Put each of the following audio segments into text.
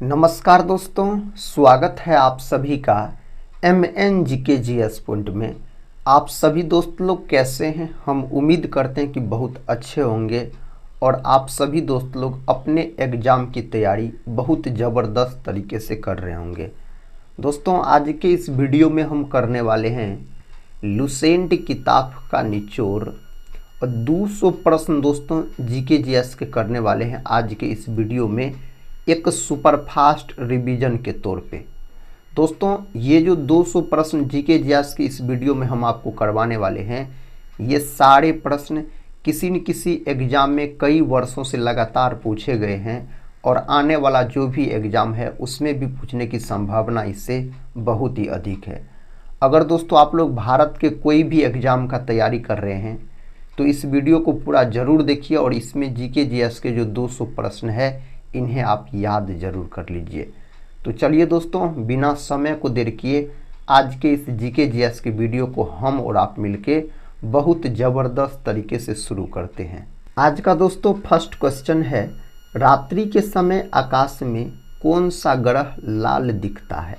नमस्कार दोस्तों, स्वागत है आप सभी का MNGKGS पॉइंट में। आप सभी दोस्त लोग कैसे हैं? हम उम्मीद करते हैं कि बहुत अच्छे होंगे और आप सभी दोस्त लोग अपने एग्ज़ाम की तैयारी बहुत ज़बरदस्त तरीके से कर रहे होंगे। दोस्तों, आज के इस वीडियो में हम करने वाले हैं लुसेंट किताब का निचोड़ और 200 प्रश्न दोस्तों GKGS के करने वाले हैं आज के इस वीडियो में, एक सुपरफास्ट रिवीजन के तौर पे। दोस्तों, ये जो 200 प्रश्न GKGS के इस वीडियो में हम आपको करवाने वाले हैं, ये सारे प्रश्न किसी न किसी एग्ज़ाम में कई वर्षों से लगातार पूछे गए हैं और आने वाला जो भी एग्ज़ाम है उसमें भी पूछने की संभावना इससे बहुत ही अधिक है। अगर दोस्तों आप लोग भारत के कोई भी एग्ज़ाम का तैयारी कर रहे हैं तो इस वीडियो को पूरा ज़रूर देखिए और इसमें GKGS के जो 200 प्रश्न है इन्हें आप याद ज़रूर कर लीजिए। तो चलिए दोस्तों, बिना समय को देर किए आज के इस GKGS के वीडियो को हम और आप मिलके बहुत ज़बरदस्त तरीके से शुरू करते हैं। आज का दोस्तों फर्स्ट क्वेश्चन है, रात्रि के समय आकाश में कौन सा ग्रह लाल दिखता है?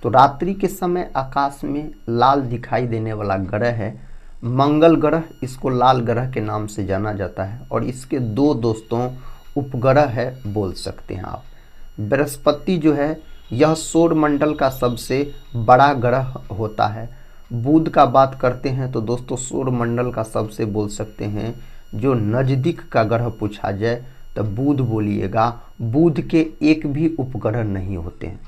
तो रात्रि के समय आकाश में लाल दिखाई देने वाला ग्रह है मंगल ग्रह। इसको लाल ग्रह के नाम से जाना जाता है और इसके दो दोस्तों उपग्रह है बोल सकते हैं आप। बृहस्पति जो है यह सौर मंडल का सबसे बड़ा ग्रह होता है। बुध का बात करते हैं तो दोस्तों सौर मंडल का सबसे बोल सकते हैं जो नज़दीक का ग्रह पूछा जाए तो बुध बोलिएगा। बुध के एक भी उपग्रह नहीं होते हैं।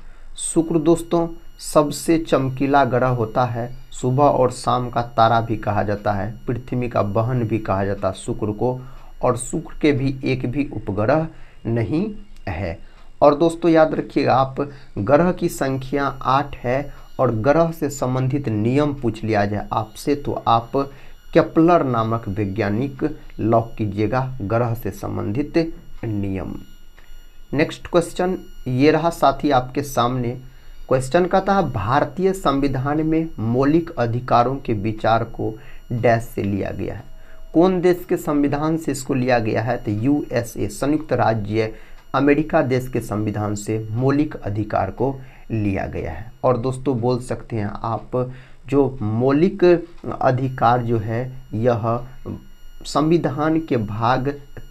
शुक्र दोस्तों सबसे चमकीला ग्रह होता है, सुबह और शाम का तारा भी कहा जाता है, पृथ्वी का बहन भी कहा जाता है शुक्र को, और शुक्र के भी एक भी उपग्रह नहीं है। और दोस्तों याद रखिएगा, आप ग्रह की संख्या 8 है और ग्रह से संबंधित नियम पूछ लिया जाए आपसे तो आप केपलर नामक वैज्ञानिक लॉक कीजिएगा ग्रह से संबंधित नियम। नेक्स्ट क्वेश्चन ये रहा साथी आपके सामने। क्वेश्चन कहता है, भारतीय संविधान में मौलिक अधिकारों के विचार को डैश से लिया गया है? कौन देश के संविधान से इसको लिया गया है? तो USA संयुक्त राज्य अमेरिका देश के संविधान से मौलिक अधिकार को लिया गया है। और दोस्तों बोल सकते हैं आप जो मौलिक अधिकार जो है यह संविधान के भाग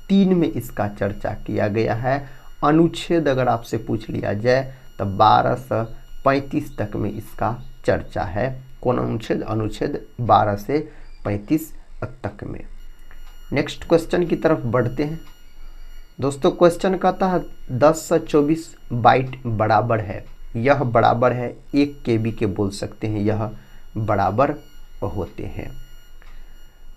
3 में इसका चर्चा किया गया है। अनुच्छेद अगर आपसे पूछ लिया जाए तो 1235 तक में इसका चर्चा है। कौन अनुच्छेद? अनुच्छेद 12 से 35 तक में। नेक्स्ट क्वेश्चन की तरफ बढ़ते हैं। दोस्तों क्वेश्चन कहता है 10 से 24 बाइट बराबर है, यह बराबर है 1 KB के बोल सकते हैं, यह बराबर होते हैं।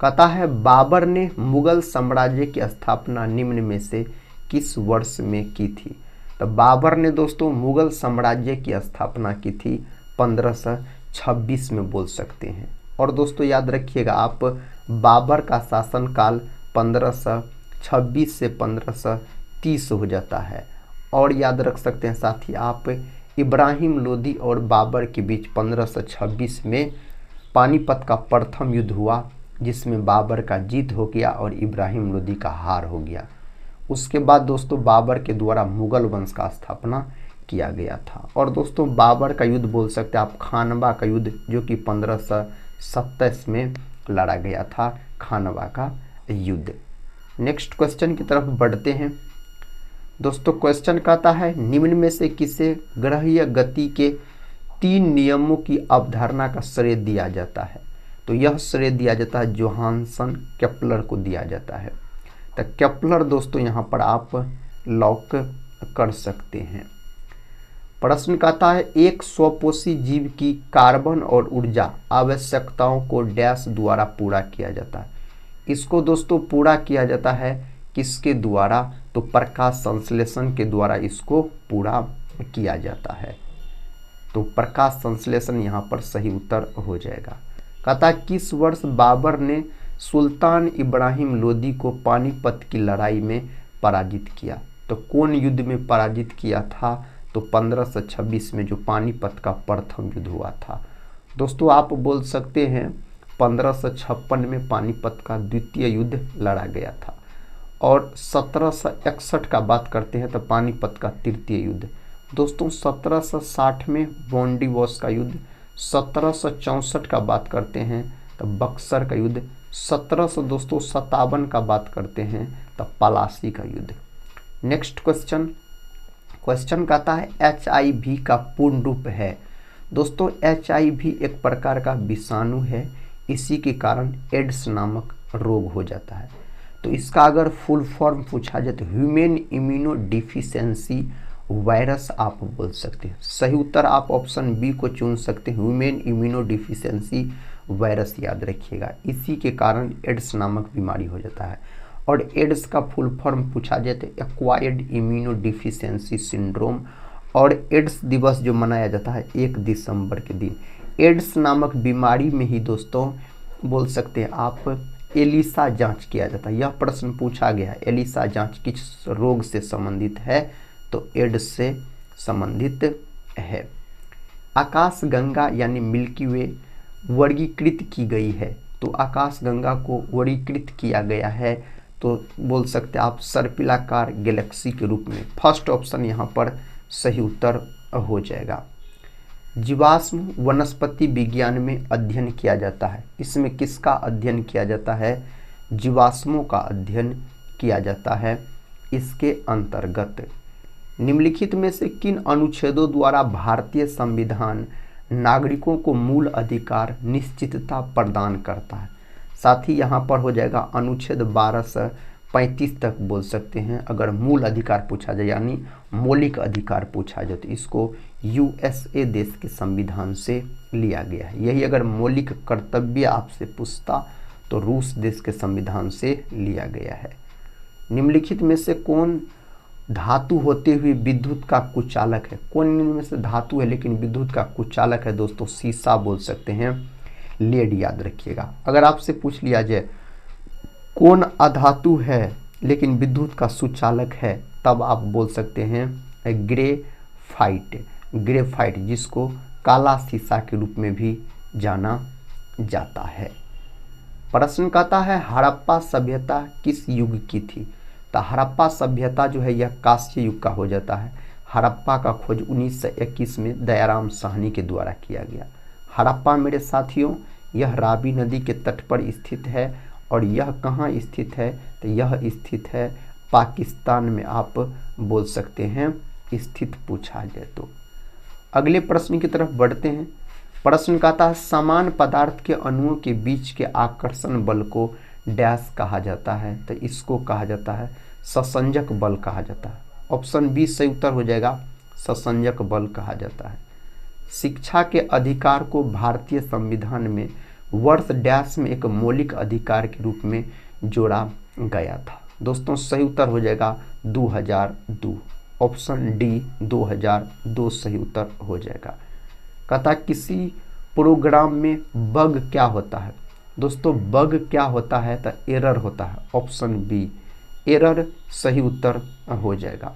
कहता है बाबर ने मुगल साम्राज्य की स्थापना निम्न में से किस वर्ष में की थी? तो बाबर ने दोस्तों मुगल साम्राज्य की स्थापना की थी 1526 में बोल सकते हैं। और दोस्तों याद रखिएगा आप, बाबर का शासनकाल 1526 से 1530 हो जाता है। और याद रख सकते हैं साथ ही आप, इब्राहिम लोदी और बाबर के बीच 1526 में पानीपत का प्रथम युद्ध हुआ जिसमें बाबर का जीत हो गया और इब्राहिम लोदी का हार हो गया। उसके बाद दोस्तों बाबर के द्वारा मुगल वंश का स्थापना किया गया था। और दोस्तों बाबर का युद्ध बोल सकते हैं आप खानवा का युद्ध, जो कि 1527 में लड़ा गया था, खानवा का युद्ध। नेक्स्ट क्वेश्चन की तरफ बढ़ते हैं। दोस्तों क्वेश्चन कहता है, निम्न में से किसे ग्रहीय गति के 3 नियमों की अवधारणा का श्रेय दिया जाता है? तो यह श्रेय दिया जाता है जोहानसन केपलर को दिया जाता है। तो केपलर दोस्तों यहाँ पर आप लॉक कर सकते हैं। प्रश्न कहता है, एक स्वपोषी जीव की कार्बन और ऊर्जा आवश्यकताओं को डैश द्वारा पूरा किया जाता है। इसको दोस्तों पूरा किया जाता है किसके द्वारा? तो प्रकाश संश्लेषण के द्वारा इसको पूरा किया जाता है। तो प्रकाश संश्लेषण यहाँ पर सही उत्तर हो जाएगा। कहता है, किस वर्ष बाबर ने सुल्तान इब्राहिम लोदी को पानीपत की लड़ाई में पराजित किया? तो कौन युद्ध में पराजित किया था? तो 1526 में जो पानीपत का प्रथम युद्ध हुआ था। दोस्तों आप बोल सकते हैं 1556 में पानीपत का द्वितीय युद्ध लड़ा गया था। और 1761 का बात करते हैं तो पानीपत का तृतीय युद्ध, दोस्तों 1760 में बोंडीवॉस का युद्ध, 1764 का बात करते हैं तब बक्सर का युद्ध, 1757 का बात करते हैं तब पलासी का युद्ध। नेक्स्ट क्वेश्चन कहता है HIV का पूर्ण रूप है। दोस्तों HIV एक प्रकार का विषाणु है, इसी के कारण एड्स नामक रोग हो जाता है। तो इसका अगर फुल फॉर्म पूछा जाए तो ह्यूमन इम्यूनो डिफिशियंसी वायरस आप बोल सकते हैं। सही उत्तर आप ऑप्शन बी को चुन सकते हैं, ह्यूमन इम्यूनो डिफिशियंसी वायरस याद रखिएगा। इसी के कारण एड्स नामक बीमारी हो जाता है। और एड्स का फुल फॉर्म पूछा जाए तो एक्वायर्ड इम्यूनो डिफिशियंसी सिंड्रोम। और एड्स दिवस जो मनाया जाता है 1 दिसंबर के दिन, एड्स नामक बीमारी में ही दोस्तों बोल सकते हैं आप एलिसा जांच किया जाता है। यह प्रश्न पूछा गया है, एलिसा जांच किस रोग से संबंधित है, तो एड्स से संबंधित है। आकाशगंगा यानी मिल्की वे वर्गीकृत की गई है, तो आकाशगंगा को वर्गीकृत किया गया है तो बोल सकते हैं आप सर्पिलाकार गैलेक्सी के रूप में। फर्स्ट ऑप्शन यहाँ पर सही उत्तर हो जाएगा। जीवाश्म वनस्पति विज्ञान में अध्ययन किया जाता है, इसमें किसका अध्ययन किया जाता है, जीवाश्मों का अध्ययन किया जाता है। इसके अंतर्गत निम्नलिखित में से किन अनुच्छेदों द्वारा भारतीय संविधान नागरिकों को मूल अधिकार निश्चितता प्रदान करता है। साथ ही यहाँ पर हो जाएगा अनुच्छेद 12 से 35 तक बोल सकते हैं। अगर मूल अधिकार पूछा जाए यानी मौलिक अधिकार पूछा जाए तो इसको USA देश के संविधान से लिया गया है। यही अगर मौलिक कर्तव्य आपसे पूछता तो रूस देश के संविधान से लिया गया है। निम्नलिखित में से कौन धातु होते हुए विद्युत का कुचालक है, कौन इनमें से धातु है लेकिन विद्युत का कुचालक है, दोस्तों शीशा बोल सकते हैं, लेड याद रखिएगा। अगर आपसे पूछ लिया जाए कौन अधातु है लेकिन विद्युत का सुचालक है, तब आप बोल सकते हैं ग्रेफाइट, जिसको काला शीशा के रूप में भी जाना जाता है। प्रश्न कहता है हड़प्पा सभ्यता किस युग की थी, तो हड़प्पा सभ्यता जो है यह कांस्य युग का हो जाता है। हड़प्पा का खोज 1921 में दयाराम साहनी के द्वारा किया गया। हड़प्पा मेरे साथियों यह रावी नदी के तट पर स्थित है। और यह कहाँ स्थित है, तो यह स्थित है पाकिस्तान में, आप बोल सकते हैं स्थित पूछा जाए तो। अगले प्रश्न की तरफ बढ़ते हैं। प्रश्न कहता है समान पदार्थ के अणुओं के बीच के आकर्षण बल को डैश कहा जाता है, तो इसको कहा जाता है ससंजक बल कहा जाता है। ऑप्शन बी सही उत्तर हो जाएगा, ससंजक बल कहा जाता है। शिक्षा के अधिकार को भारतीय संविधान में वर्ष डैश में एक मौलिक अधिकार के रूप में जोड़ा गया था। दोस्तों सही उत्तर हो जाएगा 2002, ऑप्शन डी 2002 सही उत्तर हो जाएगा। कहता किसी प्रोग्राम में बग क्या होता है, दोस्तों बग क्या होता है, तो एरर होता है, ऑप्शन बी एरर सही उत्तर हो जाएगा।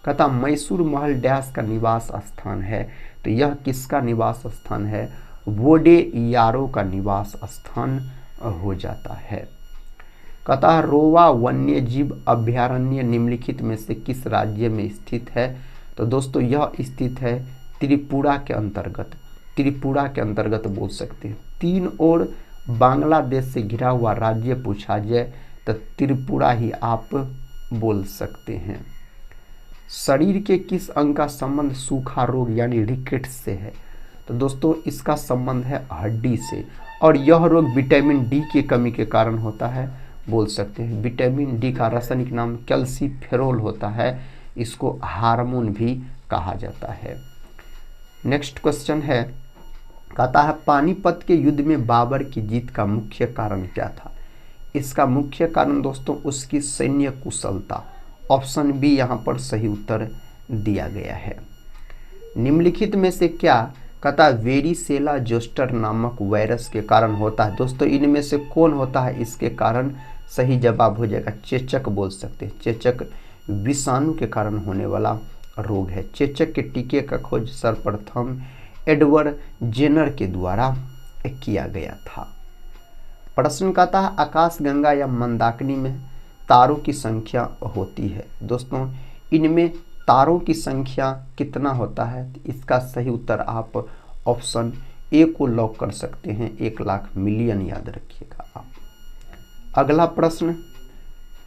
कहता मैसूर महल डैश का निवास स्थान है, तो यह किसका निवास स्थान है, वोडेयारों का निवास स्थान हो जाता है। कहता रोवा वन्य जीव अभयारण्य निम्नलिखित में से किस राज्य में स्थित है, तो दोस्तों यह स्थित है त्रिपुरा के अंतर्गत। त्रिपुरा के अंतर्गत बोल सकते हैं। 3 ओर बांग्लादेश से घिरा हुआ राज्य पूछा जाए तो त्रिपुरा ही आप बोल सकते हैं। शरीर के किस अंग का संबंध सूखा रोग यानी रिकेट्स से है, तो दोस्तों इसका संबंध है हड्डी से। और यह रोग विटामिन डी की कमी के कारण होता है, बोल सकते हैं। विटामिन डी का रासायनिक नाम कैल्सीफेरोल होता है, इसको हार्मोन भी कहा जाता है। नेक्स्ट क्वेश्चन है, कहता है पानीपत के युद्ध में बाबर की जीत का मुख्य कारण क्या था। इसका मुख्य कारण दोस्तों उसकी सैन्य कुशलता। ऑप्शन बी यहाँ पर सही उत्तर दिया गया है। निम्नलिखित में से क्या, कहता वेरिसेला जोस्टर नामक वायरस के कारण होता है। दोस्तों इनमें से कौन होता है इसके कारण, सही जवाब हो जाएगा चेचक बोल सकते हैं। चेचक विषाणु के कारण होने वाला रोग है। चेचक के टीके का खोज सर्वप्रथम एडवर्ड जेनर के द्वारा किया गया था। प्रश्न कहता है आकाशगंगा या मंदाकिनी में तारों की संख्या होती है। दोस्तों इनमें तारों की संख्या कितना होता है? तो इसका सही उत्तर आप ऑप्शन ए को लॉक कर सकते हैं, 1,00,000 मिलियन, याद रखिएगा आप। अगला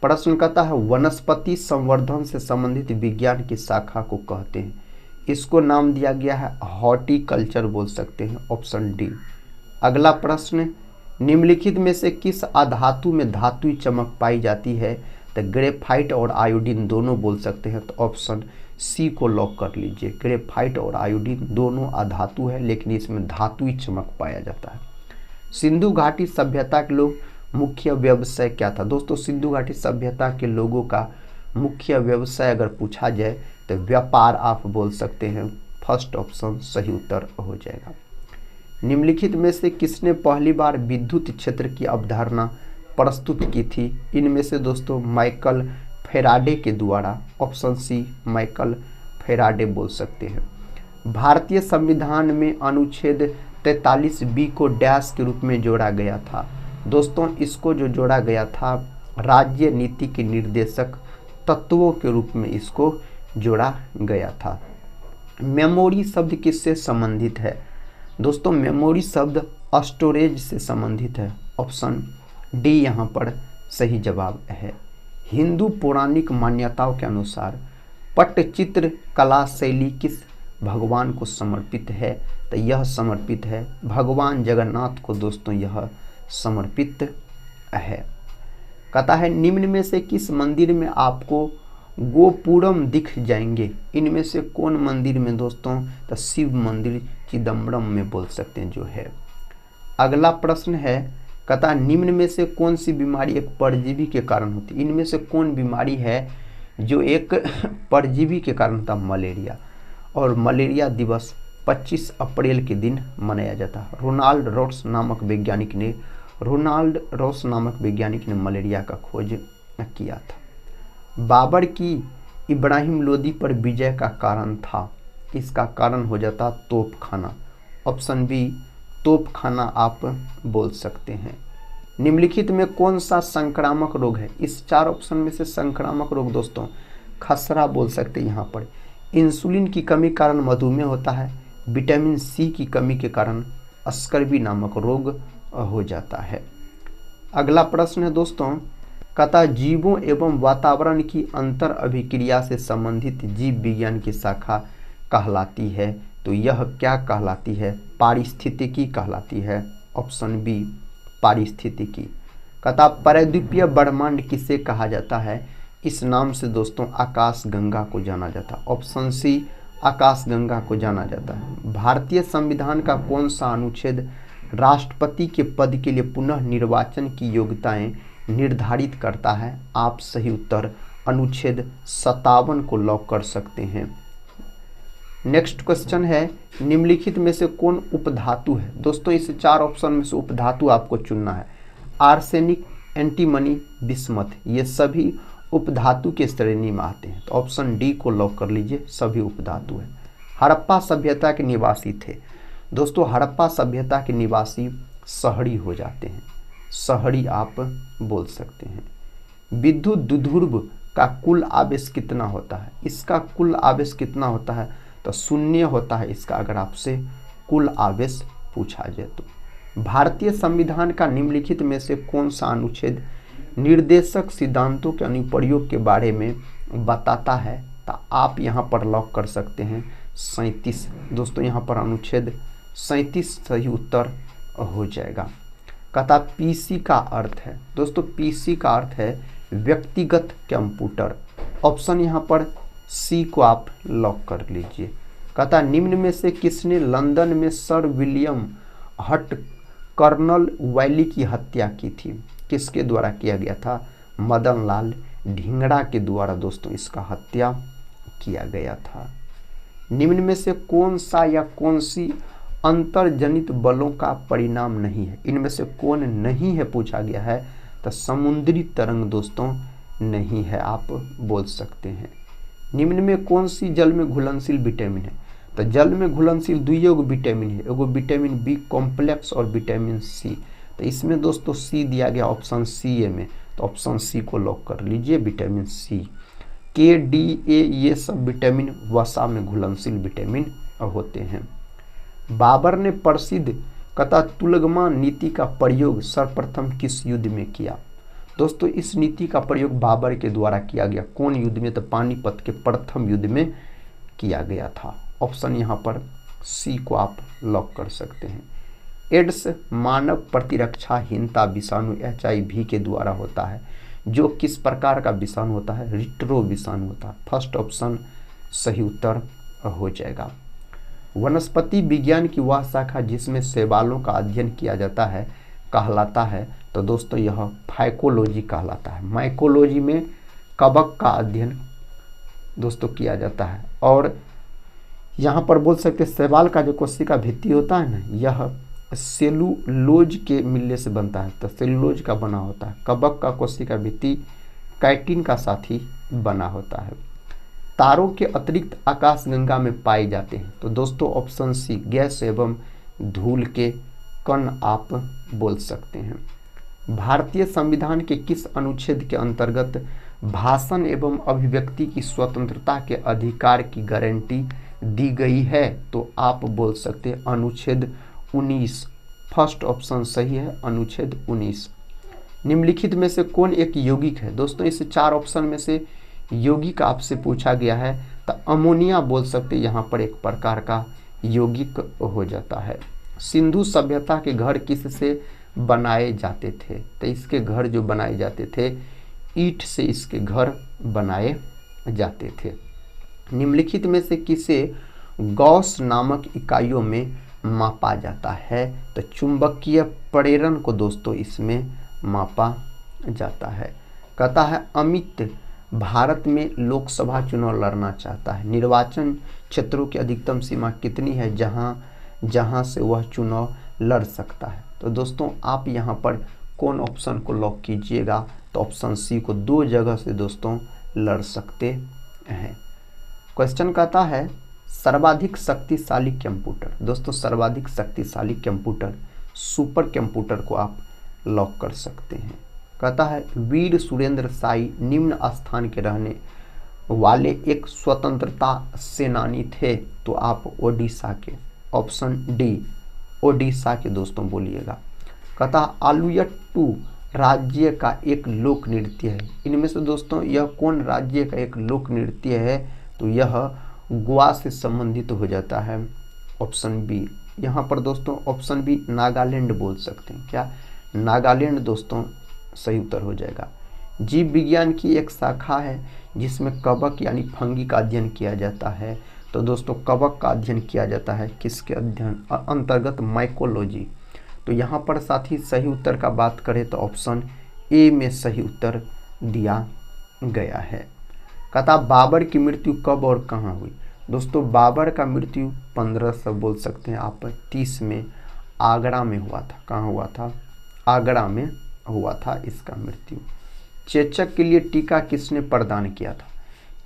प्रश्न कहता है वनस्पति संवर्धन से संबंधित विज्ञान की शाखा को कहते हैं। इसको नाम दिया गया है हॉर्टिकल्चर, बोल सकते हैं, ऑप्शन डी। अगला प्रश्न, निम्नलिखित में से किस अधातु में धातुई चमक पाई जाती है? तो ग्रेफाइट और आयोडीन दोनों बोल सकते हैं, तो ऑप्शन सी को लॉक कर लीजिए। ग्रेफाइट और आयोडीन दोनों अधातु है, लेकिन इसमें धातुई चमक पाया जाता है। सिंधु घाटी सभ्यता के लोग मुख्य व्यवसाय क्या था? दोस्तों, सिंधु घाटी सभ्यता के लोगों का मुख्य व्यवसाय अगर पूछा जाए तो व्यापार आप बोल सकते हैं। फर्स्ट ऑप्शन सही उत्तर हो जाएगा। निम्नलिखित में से किसने पहली बार विद्युत क्षेत्र की अवधारणा प्रस्तुत की थी? इनमें से दोस्तों माइकल फेराडे के द्वारा, ऑप्शन सी माइकल फेराडे बोल सकते हैं। भारतीय संविधान में अनुच्छेद 43B को डैश के रूप में जोड़ा गया था। दोस्तों, इसको जो जोड़ा गया था राज्य नीति के निर्देशक तत्वों के रूप में इसको जोड़ा गया था। मेमोरी शब्द किससे संबंधित है? दोस्तों, मेमोरी शब्द स्टोरेज से संबंधित है, ऑप्शन डी यहाँ पर सही जवाब है। हिंदू पौराणिक मान्यताओं के अनुसार पट्टचित्र कला शैली किस भगवान को समर्पित है? तो यह समर्पित है भगवान जगन्नाथ को। दोस्तों, यह समर्पित है। कहता है निम्न में से किस मंदिर में आपको गोपुरम दिख जाएंगे? इनमें से कौन मंदिर में? दोस्तों, तो शिव मंदिर चिदम्बरम में बोल सकते हैं जो है। अगला प्रश्न है, कहता है निम्न में से कौन सी बीमारी एक परजीवी के कारण होती है? इनमें से कौन बीमारी है जो एक परजीवी के कारण होता? मलेरिया। और मलेरिया दिवस 25 अप्रैल के दिन मनाया जाता है। रोनाल्ड रॉस नामक वैज्ञानिक ने मलेरिया का खोज किया था। बाबर की इब्राहिम लोदी पर विजय का कारण था? इसका कारण हो जाता तोपखाना, ऑप्शन बी तोपखाना आप बोल सकते हैं। निम्नलिखित में कौन सा संक्रामक रोग है? इस 4 ऑप्शन में से संक्रामक रोग दोस्तों खसरा बोल सकते हैं यहाँ पर। इंसुलिन की कमी के कारण मधुमेह होता है। विटामिन सी की कमी के कारण स्कर्वी नामक रोग हो जाता है। अगला प्रश्न है दोस्तों, कहता जीवों एवं वातावरण की अंतर अभिक्रिया से संबंधित जीव विज्ञान की शाखा कहलाती है? तो यह क्या कहलाती है? पारिस्थितिकी कहलाती है, ऑप्शन बी पारिस्थितिकी। कहता परिद्वीपीय ब्रह्मांड किसे कहा जाता है? इस नाम से दोस्तों आकाश गंगा को जाना जाता है, ऑप्शन सी आकाश गंगा को जाना जाता है। भारतीय संविधान का कौन सा अनुच्छेद राष्ट्रपति के पद के लिए पुनः निर्वाचन की योग्यताएं निर्धारित करता है? आप सही उत्तर अनुच्छेद 57 को लॉक कर सकते हैं। नेक्स्ट क्वेश्चन है, निम्नलिखित में से कौन उपधातु है? दोस्तों, इस 4 ऑप्शन में से उपधातु आपको चुनना है। आर्सेनिक, एंटीमनी, बिस्मथ, ये सभी उपधातु के श्रेणी में आते हैं, तो ऑप्शन डी को लॉक कर लीजिए, सभी उपधातु है। हड़प्पा सभ्यता के निवासी थे। दोस्तों, हड़प्पा सभ्यता के निवासी शहरी हो जाते हैं, शहरी आप बोल सकते हैं। विद्युत दुर्ध्रुव का कुल आवेश कितना होता है? इसका कुल आवेश कितना होता है? तो 0 होता है इसका, अगर आपसे कुल आवेश पूछा जाए तो। भारतीय संविधान का निम्नलिखित में से कौन सा अनुच्छेद निर्देशक सिद्धांतों के अनुप्रयोग के बारे में बताता है? तो आप यहाँ पर लॉक कर सकते हैं 37। दोस्तों, यहाँ पर अनुच्छेद 37 सही उत्तर हो जाएगा। कहता पीसी का अर्थ है? दोस्तों, पीसी का अर्थ है व्यक्तिगत कंप्यूटर, ऑप्शन यहाँ पर सी को आप लॉक कर लीजिए। कहता निम्न में से किसने लंदन में सर विलियम हट कर्नल वैली की हत्या की थी? किसके द्वारा किया गया था? मदन लाल ढींगड़ा के द्वारा दोस्तों इसका हत्या किया गया था। निम्न में से कौन सा या कौन सी अंतर्जनित बलों का परिणाम नहीं है? इनमें से कौन नहीं है पूछा गया है, तो समुद्री तरंग दोस्तों नहीं है, आप बोल सकते हैं। निम्न में कौन सी जल में घुलनशील विटामिन है? तो जल में घुलनशील 2 विटामिन है, एगो विटामिन बी कॉम्प्लेक्स और विटामिन सी। तो इसमें दोस्तों सी दिया गया ऑप्शन सी ए में, तो ऑप्शन सी को लॉक कर लीजिए, विटामिन सी। के, डी, ए ये सब विटामिन वसा में घुलनशील विटामिन होते हैं। बाबर ने प्रसिद्ध कथा तुलगमा नीति का प्रयोग सर्वप्रथम किस युद्ध में किया? दोस्तों इस नीति का प्रयोग बाबर के द्वारा किया गया। कौन युद्ध में? तो पानीपत के प्रथम युद्ध में किया गया था। ऑप्शन यहाँ पर सी को आप लॉक कर सकते हैं। एड्स मानव प्रतिरक्षाहीनता विषाणु HIV के द्वारा होता है, जो किस प्रकार का विषाणु होता है? रिट्रो विषाणु होता है। फर्स्ट ऑप्शन सही उत्तर हो जाएगा। वनस्पति विज्ञान की वह शाखा जिसमें शैवालों का अध्ययन किया जाता है कहलाता है? तो दोस्तों यह फाइकोलॉजी कहलाता है। माइकोलॉजी में कवक का अध्ययन दोस्तों किया जाता है। और यहाँ पर बोल सकते शैवाल का जो कोशिका भित्ति होता है ना, यह सेलुलोज के मिलने से बनता है, तो सेलुलोज का बना होता है। कवक का कोशिका भित्ति काइटिन का साथ ही बना होता है। तारों के अतिरिक्त आकाशगंगा में पाए जाते हैं? तो दोस्तों ऑप्शन सी गैस एवं धूल के कण आप बोल सकते हैं। भारतीय संविधान के किस अनुच्छेद के अंतर्गत भाषण एवं अभिव्यक्ति की स्वतंत्रता के अधिकार की गारंटी दी गई है? तो आप बोल सकते हैं अनुच्छेद 19। फर्स्ट ऑप्शन सही है, अनुच्छेद 19। निम्नलिखित में से कौन एक यौगिक है? दोस्तों इस 4 ऑप्शन में से यौगिक आपसे पूछा गया है, तो अमोनिया बोल सकते, यहाँ पर एक प्रकार का यौगिक हो जाता है। सिंधु सभ्यता के घर किससे बनाए जाते थे? तो इसके घर जो बनाए जाते थे, ईंट से इसके घर बनाए जाते थे। निम्नलिखित में से किसे गॉस नामक इकाइयों में मापा जाता है? तो चुंबकीय प्रेरण को दोस्तों इसमें मापा जाता है। कहता है अमित भारत में लोकसभा चुनाव लड़ना चाहता है, निर्वाचन क्षेत्रों की अधिकतम सीमा कितनी है जहां से वह चुनाव लड़ सकता है? तो दोस्तों आप यहां पर कौन ऑप्शन को लॉक कीजिएगा? तो ऑप्शन सी को 2 जगह से दोस्तों लड़ सकते हैं। क्वेश्चन कहता है सर्वाधिक शक्तिशाली कंप्यूटर। दोस्तों सर्वाधिक शक्तिशाली कंप्यूटर सुपर कंप्यूटर को आप लॉक कर सकते हैं। कहता है वीर सुरेंद्र साई निम्न स्थान के रहने वाले एक स्वतंत्रता सेनानी थे? तो आप ओडिशा के, ऑप्शन डी ओडिशा के दोस्तों बोलिएगा। कहता आलूयट्टू राज्य का एक लोक नृत्य है। इनमें से दोस्तों यह कौन राज्य का एक लोक नृत्य है? तो यह गोवा से संबंधित हो जाता है, ऑप्शन बी। यहाँ पर दोस्तों ऑप्शन बी नागालैंड बोल सकते हैं। क्या नागालैंड दोस्तों सही उत्तर हो जाएगा। जीव विज्ञान की एक शाखा है जिसमें कवक यानी फंगी का अध्ययन किया जाता है। तो दोस्तों कवक का अध्ययन किया जाता है किसके अध्ययन अंतर्गत? माइकोलॉजी। तो यहाँ पर साथ ही सही उत्तर का बात करें तो ऑप्शन ए में सही उत्तर दिया गया है। कहता बाबर की मृत्यु कब और कहाँ हुई? दोस्तों बाबर का मृत्यु 1500 बोल सकते हैं आप 30 में आगरा में हुआ था। कहाँ हुआ था? आगरा में हुआ था इसका मृत्यु। चेचक के लिए टीका किसने प्रदान किया था?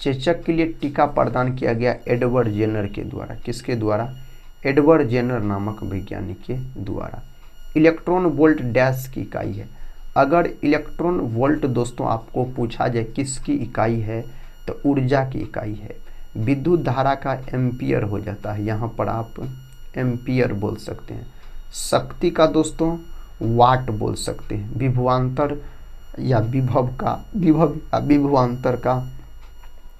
चेचक के लिए टीका प्रदान किया गया एडवर्ड जेनर के द्वारा। किसके द्वारा? एडवर्ड जेनर नामक वैज्ञानिक के द्वारा। इलेक्ट्रॉन वोल्ट डैश की इकाई है। अगर इलेक्ट्रॉन वोल्ट दोस्तों आपको पूछा जाए किसकी इकाई है, तो ऊर्जा की इकाई है। विद्युत धारा का एम्पियर हो जाता है, यहाँ पर आप एम्पियर बोल सकते हैं। शक्ति का दोस्तों वाट बोल सकते हैं। विभवांतर या विभवांतर का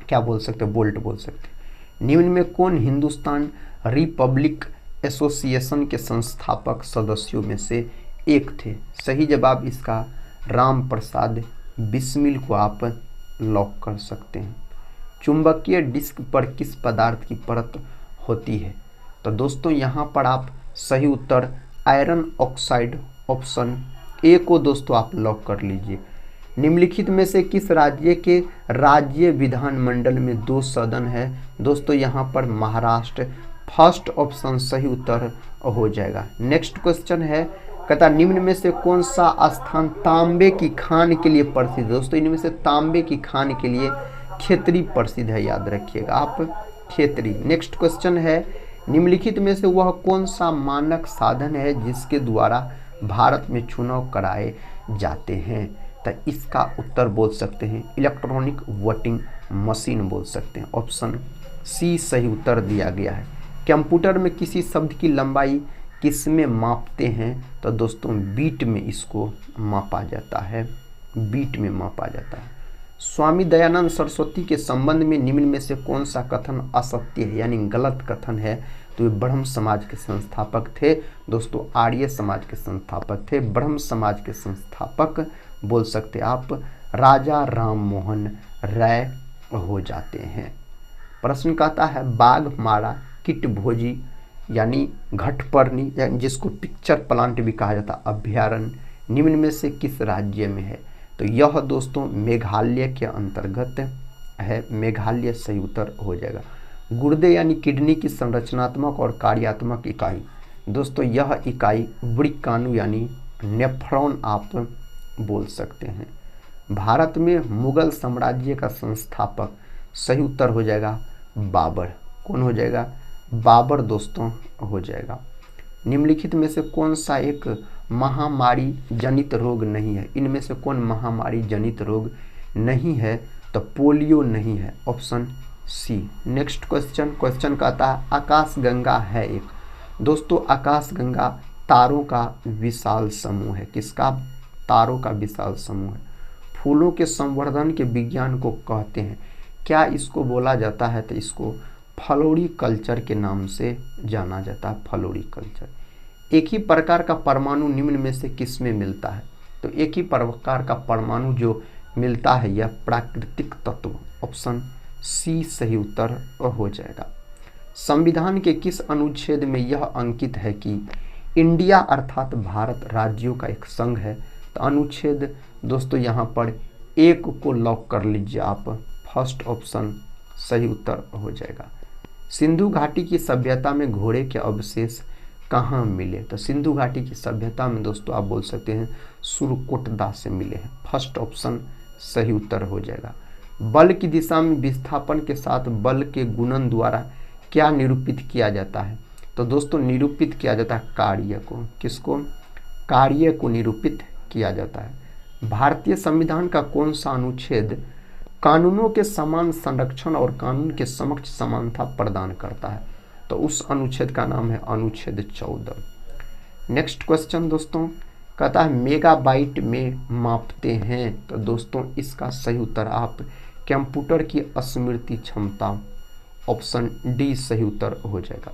क्या बोल सकते हैं? वोल्ट बोल सकते हैं। निम्न में कौन हिंदुस्तान रिपब्लिक एसोसिएशन के संस्थापक सदस्यों में से एक थे? सही जवाब इसका राम प्रसाद बिस्मिल को आप लॉक कर सकते हैं। चुंबकीय डिस्क पर किस पदार्थ की परत होती है? तो दोस्तों यहाँ पर आप सही उत्तर आयरन ऑक्साइड, ऑप्शन ए को दोस्तों आप लॉक कर लीजिए। निम्नलिखित में से किस राज्य के राज्य विधानमंडल में 2 सदन है? दोस्तों यहाँ पर महाराष्ट्र। फर्स्ट ऑप्शन सही उत्तर हो जाएगा। नेक्स्ट क्वेश्चन है, कहता निम्न में से कौन सा स्थान तांबे की खान के लिए प्रसिद्ध है? दोस्तों इनमें से तांबे की खान के लिए खेतरी प्रसिद्ध है, याद रखिएगा आप खेतरी। नेक्स्ट क्वेश्चन है, निम्नलिखित में से वह कौन सा मानक साधन है जिसके द्वारा भारत में चुनाव कराए जाते हैं? तो इसका उत्तर बोल सकते हैं इलेक्ट्रॉनिक वोटिंग मशीन बोल सकते हैं। ऑप्शन सी सही उत्तर दिया गया है। कंप्यूटर में किसी शब्द की लंबाई किस में मापते हैं? तो दोस्तों बीट में इसको मापा जाता है, बीट में मापा जाता है। स्वामी दयानंद सरस्वती के संबंध में निम्न में से कौन सा कथन असत्य है यानी गलत कथन है? तो ये ब्रह्म समाज के संस्थापक थे दोस्तों, आर्य समाज के संस्थापक थे। ब्रह्म समाज के संस्थापक बोल सकते आप राजा राम मोहन राय हो जाते हैं। प्रश्न कहता है बाघ मारा किट भोजी यानी घटपर्णी जिसको पिक्चर प्लांट भी कहा जाता है अभ्यारण्य निम्न में से किस राज्य में है? तो यह दोस्तों मेघालय के अंतर्गत है, मेघालय सही उत्तर हो जाएगा। गुर्दे यानी किडनी की संरचनात्मक और कार्यात्मक इकाई, दोस्तों यह इकाई वृक्काणु यानी नेफ्रॉन आप बोल सकते हैं। भारत में मुगल साम्राज्य का संस्थापक, सही उत्तर हो जाएगा बाबर। कौन हो जाएगा? बाबर दोस्तों हो जाएगा। निम्नलिखित में से कौन सा एक महामारी जनित रोग नहीं है? इनमें से कौन महामारी जनित रोग नहीं है? तो पोलियो नहीं है, ऑप्शन सी। नेक्स्ट क्वेश्चन कहता है आकाश गंगा है एक, दोस्तों आकाश गंगा तारों का विशाल समूह है। किसका? तारों का विशाल समूह है। फूलों के संवर्धन के विज्ञान को कहते हैं, क्या इसको बोला जाता है? तो इसको फ्लोरिकल्चर के नाम से जाना जाता है, फ्लोरिकल्चर। एक ही प्रकार का परमाणु निम्न में से किस में मिलता है? तो एक ही प्रकार का परमाणु जो मिलता है यह प्राकृतिक तत्व, ऑप्शन सी सही उत्तर हो जाएगा। संविधान के किस अनुच्छेद में यह अंकित है कि इंडिया अर्थात भारत राज्यों का एक संघ है? तो अनुच्छेद दोस्तों यहाँ पर 1 को लॉक कर लीजिए आप, फर्स्ट ऑप्शन सही उत्तर हो जाएगा। सिंधु घाटी की सभ्यता में घोड़े के अवशेष कहाँ मिले? तो सिंधु घाटी की सभ्यता में दोस्तों आप बोल सकते हैं सुरकोटदा से मिले हैं, फर्स्ट ऑप्शन सही उत्तर हो जाएगा। बल की दिशा में विस्थापन के साथ बल के गुणन द्वारा क्या निरूपित किया जाता है? तो दोस्तों निरूपित किया जाता है कार्य को। किसको? कार्य को निरूपित किया जाता है। भारतीय संविधान का कौन सा अनुच्छेद कानूनों के समान संरक्षण और कानून के समक्ष समानता प्रदान करता है? तो उस अनुच्छेद का नाम है अनुच्छेद 14। नेक्स्ट क्वेश्चन दोस्तों कहता है मेगाबाइट में मापते हैं? तो दोस्तों इसका सही उत्तर आप कंप्यूटर की स्मृति क्षमता, ऑप्शन डी सही उत्तर हो जाएगा।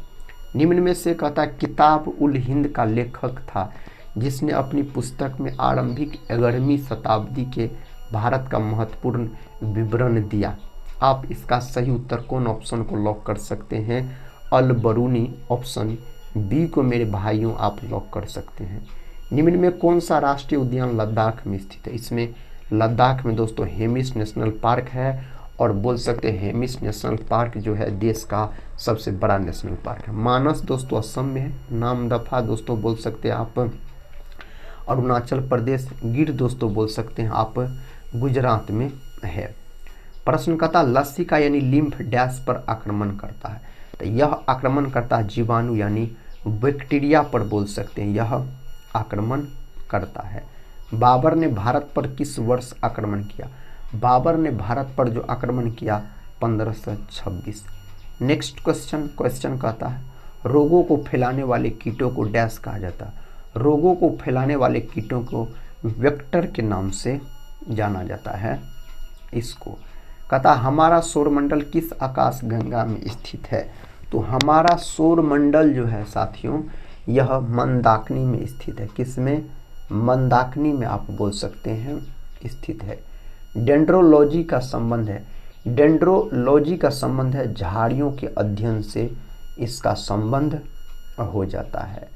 निम्न में से कहता है किताब उल हिंद का लेखक था जिसने अपनी पुस्तक में आरंभिक 11वीं शताब्दी के भारत का महत्वपूर्ण विवरण दिया। आप इसका सही उत्तर कौन ऑप्शन को लॉक कर सकते हैं? अल बरूनी, ऑप्शन बी को मेरे भाइयों आप लॉक कर सकते हैं। निम्न में कौन सा राष्ट्रीय उद्यान लद्दाख में स्थित है? इसमें लद्दाख में दोस्तों हेमिस नेशनल पार्क है और बोल सकते हैं हेमिस नेशनल पार्क जो है देश का सबसे बड़ा नेशनल पार्क है। मानस दोस्तों असम में है। नामदफा दोस्तों बोल सकते हैं आप अरुणाचल प्रदेश। गिर दोस्तों बोल सकते हैं आप गुजरात में है। प्रश्न कहता लसिका यानी लिम्फ डैश पर आक्रमण करता है? तो यह आक्रमण करता है जीवाणु यानी बैक्टीरिया पर बोल सकते हैं यह आक्रमण करता है। बाबर ने भारत पर किस वर्ष आक्रमण किया? बाबर ने भारत पर जो आक्रमण किया 1526। नेक्स्ट क्वेश्चन कहता है रोगों को फैलाने वाले कीटों को डैश कहा जाता है? रोगों को फैलाने वाले कीटों को वेक्टर के नाम से जाना जाता है। इसको कहता हमारा सौरमंडल किस आकाश गंगा में स्थित है? तो हमारा सौरमंडल जो है साथियों यह मंदाकिनी में स्थित है। किस में? मंदाकिनी में आप बोल सकते हैं स्थित है। डेंड्रोलॉजी का संबंध है, डेंड्रोलॉजी का संबंध है झाड़ियों के अध्ययन से इसका संबंध हो जाता है।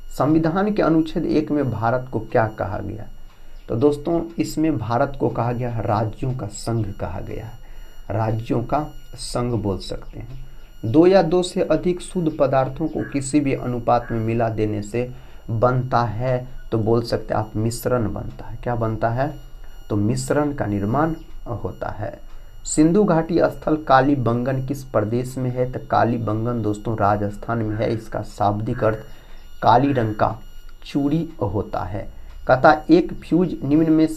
संविधान के अनुच्छेद 1 में भारत को क्या कहा गया? तो दोस्तों इसमें भारत को कहा गया राज्यों का संघ कहा गया है, राज्यों का संघ बोल सकते हैं। 2 या 2 से अधिक शुद्ध पदार्थों को किसी भी अनुपात में मिला देने से बनता है तो बोल सकते हैं आप मिश्रण बनता है। क्या बनता है? तो मिश्रण का निर्माण होता है। सिंधु घाटी स्थल कालीबंगन किस प्रदेश में है? तो कालीबंगन दोस्तों राजस्थान में है। इसका शाब्दिक अर्थ काली रंग का चूड़ी होता है। कहता एक फ्यूज निम्न में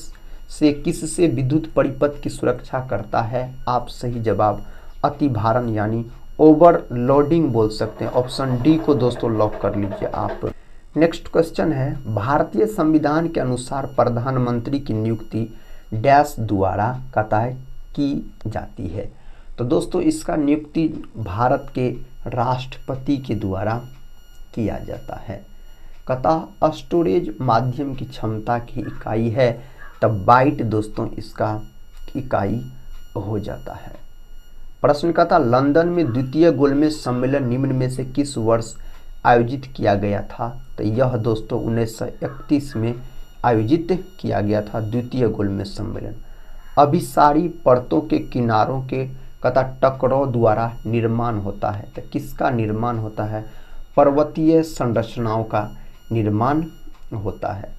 से किससे विद्युत परिपथ की सुरक्षा करता है? आप सही जवाब अतिभारण यानी ओवरलोडिंग बोल सकते हैं। ऑप्शन डी को दोस्तों लॉक कर लीजिए आप। नेक्स्ट क्वेश्चन है, भारतीय संविधान के अनुसार प्रधानमंत्री की नियुक्ति डैश द्वारा कतई की जाती है? तो दोस्तों इसका नियुक्ति भारत के राष्ट्रपति के द्वारा किया जाता है। कथा स्टोरेज माध्यम की क्षमता की इकाई है, तब बाइट दोस्तों इसका इकाई हो जाता है। प्रश्न का था, लंदन में द्वितीय गोलमेज सम्मेलन निम्न में से किस वर्ष आयोजित किया गया था? तो यह दोस्तों 1931 में आयोजित किया गया था द्वितीय गोलमेज सम्मेलन। अभिसारी परतों के किनारों के कथा टकराव द्वारा निर्माण होता है, तो किसका निर्माण होता है? पर्वतीय संरचनाओं का निर्माण होता है।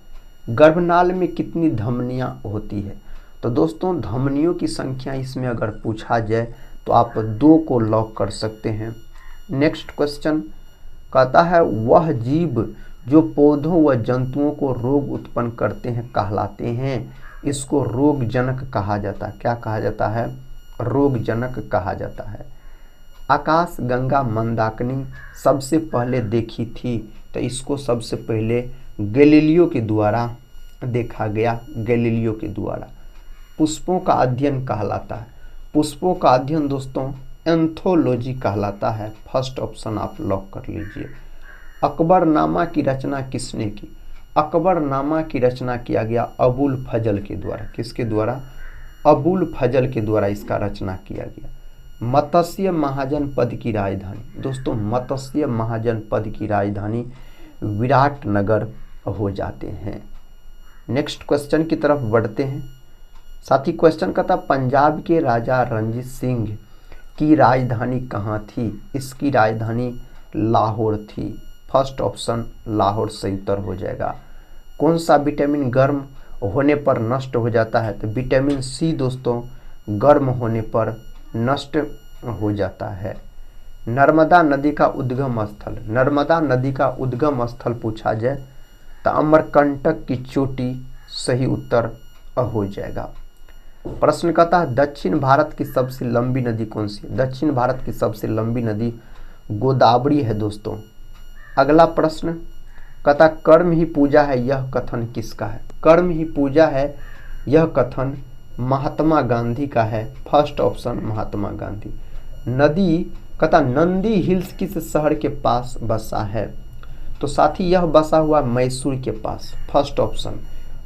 गर्भनाल में कितनी धमनियां होती है? तो दोस्तों धमनियों की संख्या इसमें अगर पूछा जाए तो आप 2 को लॉक कर सकते हैं। नेक्स्ट क्वेश्चन कहता है, वह जीव जो पौधों व जंतुओं को रोग उत्पन्न करते हैं कहलाते हैं? इसको रोगजनक कहा जाता है। क्या कहा जाता है? रोगजनक कहा जाता है। आकाश गंगा मंदाकिनी सबसे पहले देखी थी, तो इसको सबसे पहले गैलीलियो के द्वारा देखा गया, गैलीलियो के द्वारा। पुष्पों का अध्ययन कहलाता है। पुष्पों का अध्ययन दोस्तों एंथोलॉजी कहलाता है। फर्स्ट ऑप्शन आप लॉक कर लीजिए। अकबरनामा की रचना किसने की? अकबरनामा की रचना किया गया अबुल फजल के द्वारा। किसके द्वारा? अबुल फजल के द्वारा इसका रचना किया गया। मत्स्य महाजनपद की राजधानी दोस्तों, मत्स्य महाजनपद की राजधानी विराटनगर हो जाते हैं। नेक्स्ट क्वेश्चन की तरफ बढ़ते हैं। साथी क्वेश्चन का था, पंजाब के राजा रणजीत सिंह की राजधानी कहाँ थी? इसकी राजधानी लाहौर थी। फर्स्ट ऑप्शन लाहौर सही उत्तर हो जाएगा। कौन सा विटामिन गर्म होने पर नष्ट हो जाता है? तो विटामिन सी दोस्तों गर्म होने पर नष्ट हो जाता है। नर्मदा नदी का उद्गम स्थल, नर्मदा नदी का उद्गम स्थल पूछा जाए तो अमरकंटक की चोटी सही उत्तर हो जाएगा। प्रश्न कहता है, दक्षिण भारत की सबसे लंबी नदी कौन सी है? दक्षिण भारत की सबसे लंबी नदी गोदावरी है दोस्तों। अगला प्रश्न कहता, कर्म ही पूजा है यह कथन किसका है? कर्म ही पूजा है यह कथन महात्मा गांधी का है। First option Mahatma Gandhi. नदी कहता नंदी हिल्स किस शहर के पास बसा है? तो साथी यह बसा हुआ मैसूर के पास। फर्स्ट ऑप्शन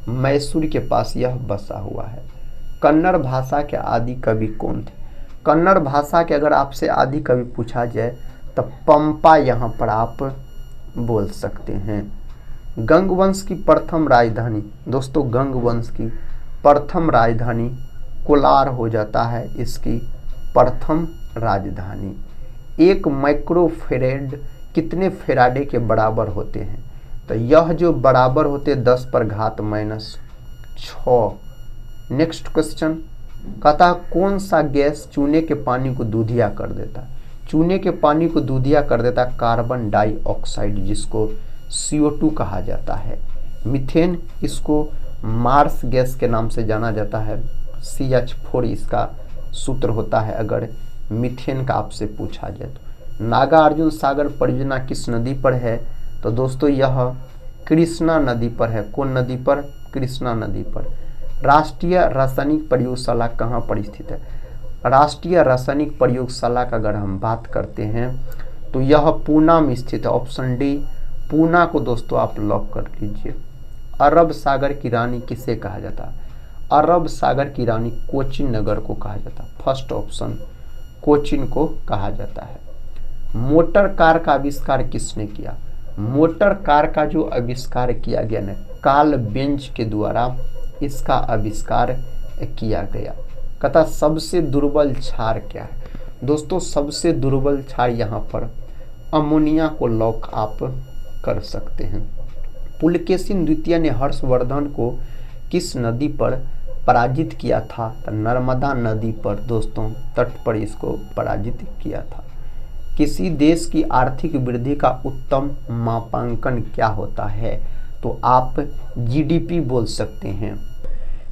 मैसूर के पास यह बसा हुआ है। कन्नड़ भाषा के आदि कवि कौन थे? कन्नड़ भाषा के अगर आपसे आदि कवि पूछा जाए तो पंपा यहाँ पर आप बोल सकते हैं। गंगवंश की प्रथम राजधानी दोस्तों, गंगवंश की प्रथम राजधानी कोलार हो जाता है इसकी प्रथम राजधानी। एक माइक्रोफेरेड कितने फेराडे के बराबर होते हैं? तो यह जो बराबर होते 10⁻⁻⁶। नेक्स्ट क्वेश्चन कहता है, कौन सा गैस चूने के पानी को दूधिया कर देता है? चूने के पानी को दूधिया कर देता है कार्बन डाइऑक्साइड, जिसको CO2 कहा जाता है। मीथेन इसको मार्स गैस के नाम से जाना जाता है। CH4 इसका सूत्र होता है अगर मीथेन का आपसे पूछा जाए तो। नागार्जुन सागर परियोजना किस नदी पर है? तो दोस्तों यह कृष्णा नदी पर है। कौन नदी पर? कृष्णा नदी पर। राष्ट्रीय रासायनिक प्रयोगशाला कहाँ पर स्थित है? राष्ट्रीय रासायनिक प्रयोगशाला का अगर हम बात करते हैं तो यह पूना में स्थित है। ऑप्शन डी पूना को दोस्तों आप लॉक कर लीजिए। अरब सागर की रानी किसे कहा जाता है? अरब सागर की रानी कोचिन नगर को कहा जाता है। फर्स्ट ऑप्शन कोचिन को कहा जाता है। मोटर कार का आविष्कार किसने किया? मोटर कार का जो आविष्कार किया गया ना, कार्ल बेंज के द्वारा इसका आविष्कार किया गया। कहता सबसे दुर्बल क्षार क्या है? दोस्तों सबसे दुर्बल क्षार यहाँ पर अमोनिया को लॉक आप कर सकते हैं। पुलकेशिन द्वितीय ने हर्षवर्धन को किस नदी पर पराजित किया था? तो नर्मदा नदी पर दोस्तों तट पर इसको पराजित किया था। किसी देश की आर्थिक वृद्धि का उत्तम मापांकन क्या होता है? तो आप GDP बोल सकते हैं।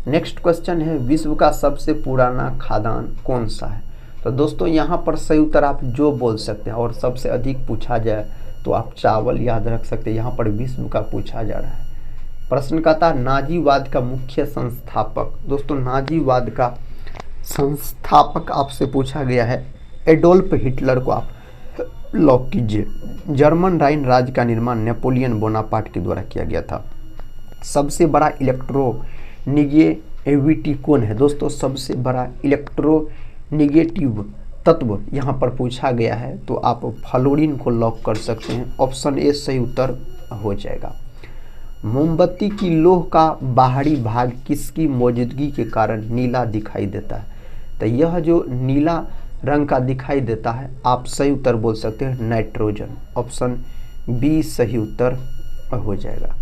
नेक्स्ट क्वेश्चन है, विश्व का सबसे पुराना खादान कौन सा है? तो दोस्तों यहाँ पर सही उत्तर आप जो बोल सकते हैं, और सबसे अधिक पूछा जाए तो आप चावल याद रख सकते हैं। यहाँ पर विश्व का पूछा जा रहा है। प्रश्न कहता है नाजीवाद का मुख्य संस्थापक। दोस्तों नाजीवाद का संस्थापक आपसे पूछा गया है, एडोल्फ हिटलर को आप लॉक कीजिए। जर्मन राइन राज्य का निर्माण नेपोलियन बोनापार्ट के द्वारा किया गया था। सबसे बड़ा इलेक्ट्रोनिगेटिविटी कौन है? दोस्तों सबसे बड़ा इलेक्ट्रोनिगेटिव तत्व यहाँ पर पूछा गया है, तो आप फ्लोरीन को लॉक कर सकते हैं। ऑप्शन ए सही उत्तर हो जाएगा। मोमबत्ती की लोह का बाहरी भाग किसकी मौजूदगी के कारण नीला दिखाई देता है? तो यह जो नीला रंग का दिखाई देता है, आप सही उत्तर बोल सकते हैं नाइट्रोजन। ऑप्शन बी सही उत्तर हो जाएगा।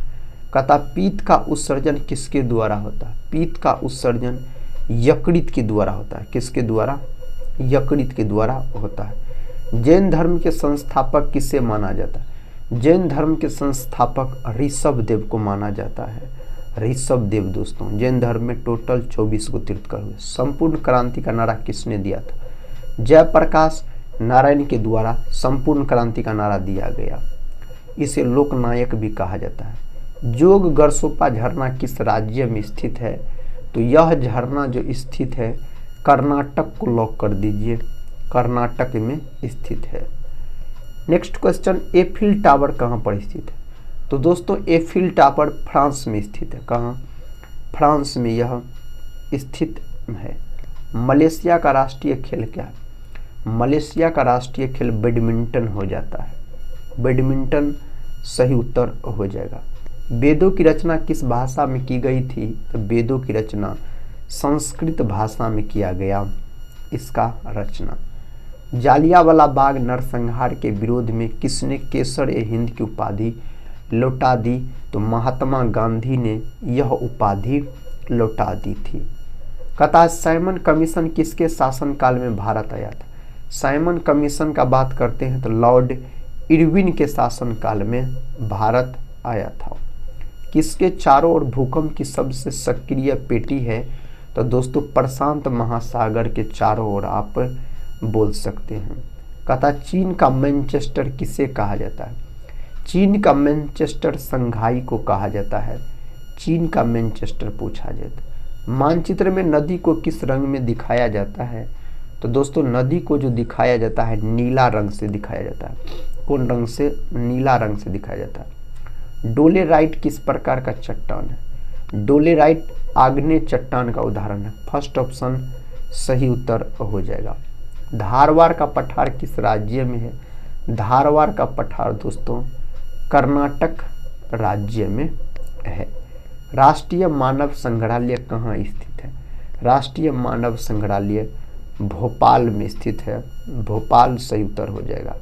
कहता पीत का उत्सर्जन किसके द्वारा होता है? पीत का उत्सर्जन यकृत के द्वारा होता है। किसके द्वारा? यकृत के द्वारा होता है। जैन धर्म के संस्थापक किसे माना जाता है? जैन धर्म के संस्थापक ऋषभ देव को माना जाता है। ऋषभ देव दोस्तों जैन धर्म में टोटल 24 को तीर्थंकर हुए। संपूर्ण क्रांति का नारा किसने दिया था? जयप्रकाश नारायण के द्वारा संपूर्ण क्रांति का नारा दिया गया। इसे लोकनायक भी कहा जाता है। जोग गरसोपा झरना किस राज्य में स्थित है? तो यह झरना जो स्थित है कर्नाटक को लॉक कर दीजिए, कर्नाटक में स्थित है। नेक्स्ट क्वेश्चन, एफिल टावर कहाँ पर स्थित है? तो दोस्तों एफिल टावर फ्रांस में स्थित है। कहाँ? फ्रांस में यह स्थित है। मलेशिया का राष्ट्रीय खेल क्या है? मलेशिया का राष्ट्रीय खेल बैडमिंटन हो जाता है। बैडमिंटन सही उत्तर हो जाएगा। वेदों की रचना किस भाषा में की गई थी? तो वेदों की रचना संस्कृत भाषा में किया गया इसका रचना। जालियांवाला बाग नरसंहार के विरोध में किसने केसर-ए-हिंद की उपाधि लौटा दी? तो महात्मा गांधी ने यह उपाधि लौटा दी थी। कहता है साइमन कमीशन किसके शासनकाल में भारत आया था? साइमन कमीशन का बात करते हैं तो लॉर्ड इरविन के शासनकाल में भारत आया था। किसके चारों ओर भूकंप की सबसे सक्रिय पेटी है? तो दोस्तों प्रशांत महासागर के चारों ओर आप बोल सकते हैं। कहता चीन का मैनचेस्टर किसे कहा जाता है? चीन का मैनचेस्टर संघाई को कहा जाता है। चीन का मैनचेस्टर पूछा जाता है। मानचित्र में नदी को किस रंग में दिखाया जाता है? तो दोस्तों नदी को जो दिखाया जाता है नीला रंग से दिखाया जाता है। कौन रंग से? नीला रंग से दिखाया जाता है। डोलेराइट किस प्रकार का चट्टान है? डोलेराइट आग्नेय चट्टान का उदाहरण है। फर्स्ट ऑप्शन सही उत्तर हो जाएगा। धारवाड़ का पठार किस राज्य में है? धारवाड़ का पठार दोस्तों कर्नाटक राज्य में है। राष्ट्रीय मानव संग्रहालय कहाँ स्थित है? राष्ट्रीय मानव संग्रहालय भोपाल में स्थित है। भोपाल सही उत्तर हो जाएगा।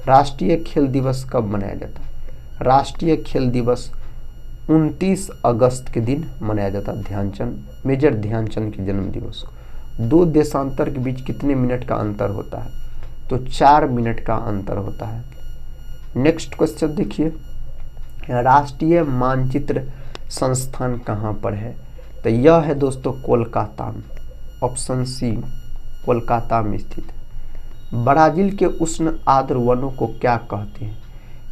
राष्ट्रीय खेल दिवस कब मनाया जाता है? राष्ट्रीय खेल दिवस 29 अगस्त के दिन मनाया जाता है। ध्यानचंद, मेजर ध्यानचंद के जन्म दिवस को। दो देशांतर के बीच कितने मिनट का अंतर होता है? तो 4 मिनट का अंतर होता है। नेक्स्ट क्वेश्चन देखिए, राष्ट्रीय मानचित्र संस्थान कहाँ पर है? तो यह है दोस्तों कोलकाता में। ऑप्शन सी कोलकाता में स्थित है। ब्राजील के उष्ण आर्द्र वनों को क्या कहते हैं?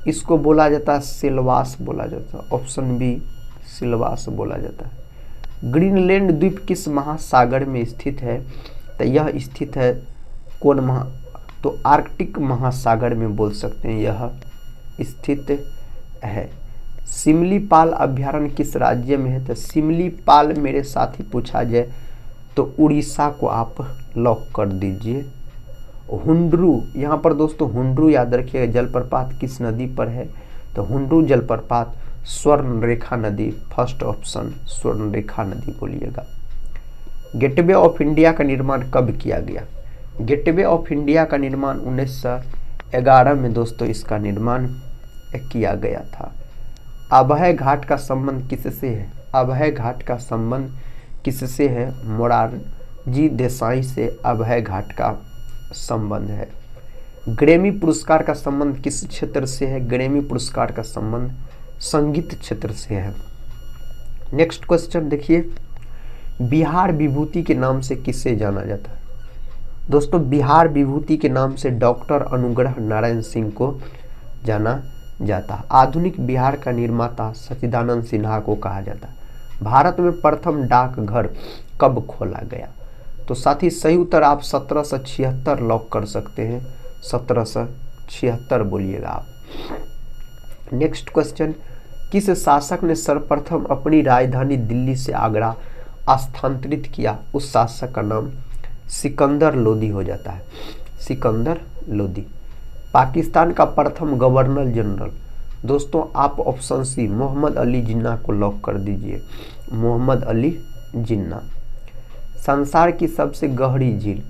इसको बोला जाता है सिल्वास बोला जाता है। ऑप्शन बी सिल्वास बोला जाता है। ग्रीनलैंड द्वीप किस महासागर में स्थित है? तो यह स्थित है कौन तो आर्कटिक महासागर में बोल सकते हैं यह स्थित है। सिमलीपाल अभ्यारण्य किस राज्य में है? तो सिमलीपाल मेरे साथ ही पूछा जाए तो उड़ीसा को आप लॉक कर दीजिए। हुंड्रू, यहाँ पर दोस्तों हुंड्रू याद रखिएगा। जलप्रपात किस नदी पर है? तो हुंड्रू जलप्रपात स्वर्णरेखा नदी। फर्स्ट ऑप्शन स्वर्णरेखा नदी बोलिएगा। गेटवे ऑफ इंडिया का निर्माण कब किया गया? गेटवे ऑफ इंडिया का निर्माण 1911 में दोस्तों इसका निर्माण किया गया था। अभय घाट का संबंध किससे है? अभय घाट का संबंध किससे है? मोरारजी देसाई से अभय घाट का संबंध है। ग्रैमी पुरस्कार का संबंध किस क्षेत्र से है? ग्रैमी पुरस्कार का संबंध संगीत क्षेत्र से है। नेक्स्ट क्वेश्चन देखिए, बिहार विभूति के नाम से किससे जाना जाता है? दोस्तों बिहार विभूति के नाम से डॉक्टर अनुग्रह नारायण सिंह को जाना जाता है। आधुनिक बिहार का निर्माता सच्चिदानंद सिन्हा को कहा जाता है। भारत में प्रथम डाकघर कब खोला गया? तो साथी सही उत्तर आप 1776 लॉक कर सकते हैं, 1776 बोलिएगा आप। नेक्स्ट क्वेश्चन, किस शासक ने सर्वप्रथम अपनी राजधानी दिल्ली से आगरा स्थानांतरित किया? उस शासक का नाम सिकंदर लोदी हो जाता है, सिकंदर लोदी। पाकिस्तान का प्रथम गवर्नर जनरल, दोस्तों आप ऑप्शन सी मोहम्मद अली जिन्ना को लॉक कर दीजिए, मोहम्मद अली जिन्ना। संसार की सबसे गहरी झील,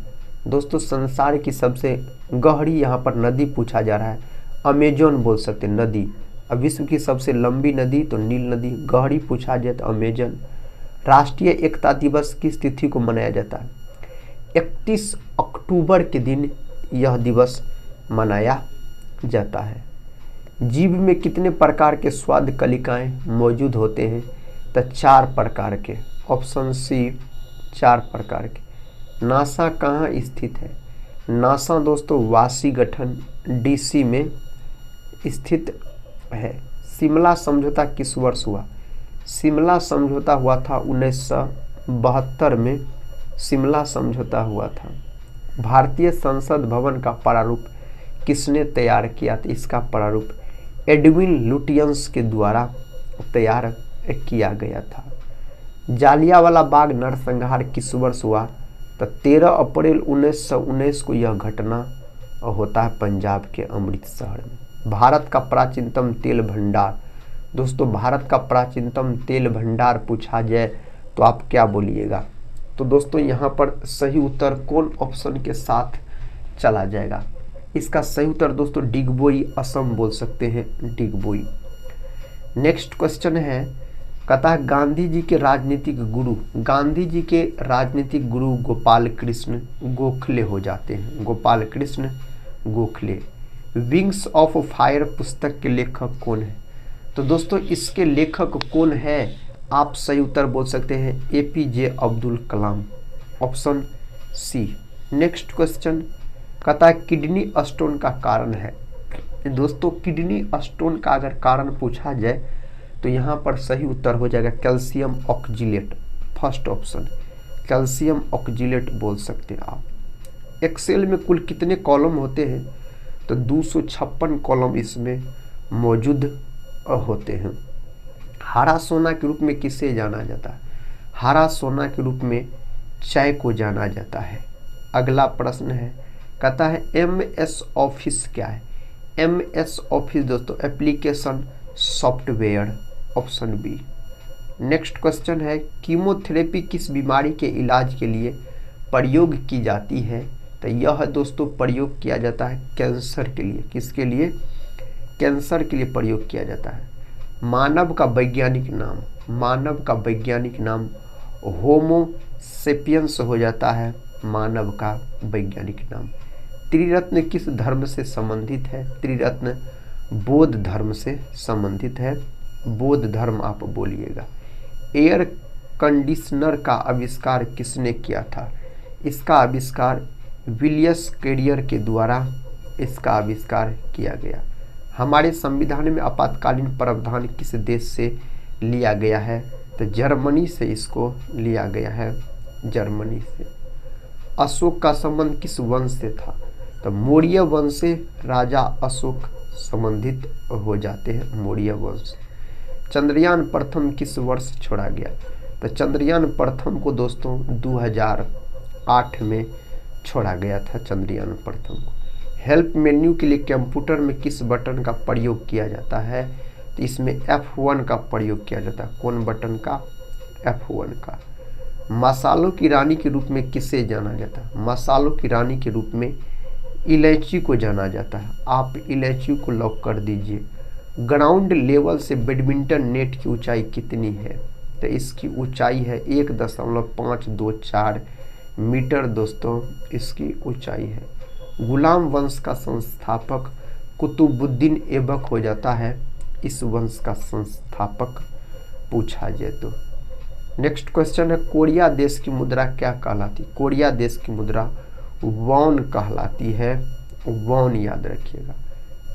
दोस्तों संसार की सबसे गहरी यहाँ पर नदी पूछा जा रहा है, अमेजन बोल सकते हैं नदी। अब विश्व की सबसे लंबी नदी तो नील नदी, गहरी पूछा जाए तो अमेजन। राष्ट्रीय एकता दिवस किस तिथि को मनाया जाता है? 31 अक्टूबर के दिन यह दिवस मनाया जाता है। जीभ में कितने प्रकार के स्वाद कलिकाएं मौजूद होते हैं? तो 4 प्रकार के, ऑप्शन सी 4 प्रकार के। नासा कहाँ स्थित है? नासा दोस्तों वाशिंगटन डीसी में स्थित है। शिमला समझौता किस वर्ष हुआ? शिमला समझौता हुआ था 1972 में, शिमला समझौता हुआ था। भारतीय संसद भवन का प्रारूप किसने तैयार किया था? इसका प्रारूप एडविन लुटियंस के द्वारा तैयार किया गया था। जालियांवाला बाग नरसंहार किस वर्ष हुआ? तो 13 अप्रैल 1919 को यह घटना होता है पंजाब के अमृतसर में। भारत का प्राचीनतम तेल भंडार, दोस्तों भारत का प्राचीनतम तेल भंडार पूछा जाए तो आप क्या बोलिएगा? तो दोस्तों यहाँ पर सही उत्तर कौन ऑप्शन के साथ चला जाएगा? इसका सही उत्तर दोस्तों डिगबोई, असम बोल सकते हैं, डिगबोई। नेक्स्ट क्वेश्चन है, कहता है गांधी जी के राजनीतिक गुरु, गांधी जी के राजनीतिक गुरु गोपाल कृष्ण गोखले हो जाते हैं, Gopal Krishna Gokhale. Wings of fire पुस्तक के लेखक कौन है? तो दोस्तों इसके लेखक कौन है? आप सही उत्तर बोल सकते हैं APJ Abdul Kalam, option C. Next question, कहता है किडनी स्टोन का कारण है। दोस्तों किडनी स्टोन का अगर कारण पूछा जाए तो यहाँ पर सही उत्तर हो जाएगा calcium oxalate, first option calcium oxalate बोल सकते हैं आप। एक्सेल में कुल कितने कॉलम होते हैं? तो 256 कॉलम इसमें मौजूद होते हैं। हरा सोना के रूप में किसे जाना जाता है? हरा सोना के रूप में चाय को जाना जाता है। अगला प्रश्न है, कहता है MS ऑफिस क्या है? MS ऑफिस दोस्तों application software, option B. Next question है, कीमोथेरेपी किस बीमारी के इलाज के लिए प्रयोग की जाती है? तो यह दोस्तों प्रयोग किया जाता है कैंसर के लिए। किसके लिए? कैंसर के लिए प्रयोग किया जाता है। मानव का वैज्ञानिक नाम, मानव का वैज्ञानिक नाम होमो सेपियंस हो जाता है, मानव का वैज्ञानिक नाम। त्रिरत्न किस धर्म से संबंधित है? त्रिरत्न बौद्ध धर्म से संबंधित है, बौद्ध धर्म आप बोलिएगा। एयर कंडीशनर का आविष्कार किसने किया था? इसका आविष्कार विलियस कैरियर के द्वारा इसका आविष्कार किया गया। हमारे संविधान में आपातकालीन प्रावधान किस देश से लिया गया है? तो जर्मनी से इसको लिया गया है, जर्मनी से। अशोक का संबंध किस वंश से था? तो मौर्य वंश से राजा अशोक संबंधित हो जाते हैं, मौर्य वंश। चंद्रयान प्रथम किस वर्ष छोड़ा गया? तो चंद्रयान प्रथम को दोस्तों 2008 में छोड़ा गया था, चंद्रयान प्रथम को। हेल्प मेन्यू के लिए कंप्यूटर में किस बटन का प्रयोग किया जाता है? तो इसमें F1 का प्रयोग किया जाता है। कौन बटन का? F1 का। मसालों की रानी के रूप में किसे जाना जाता है? मसालों की रानी के रूप में इलायची को जाना जाता है। आप इलायची को लॉक कर दीजिए। ग्राउंड लेवल से बैडमिंटन नेट की ऊंचाई कितनी है? तो इसकी ऊंचाई है 1.524 मीटर दोस्तों, इसकी ऊंचाई है। गुलाम वंश का संस्थापक कुतुबुद्दीन ऐबक हो जाता है, इस वंश का संस्थापक पूछा जाए तो। नेक्स्ट क्वेश्चन है कोरिया देश की मुद्रा क्या कहलाती? कोरिया देश की मुद्रा वॉन कहलाती है, वॉन याद रखिएगा।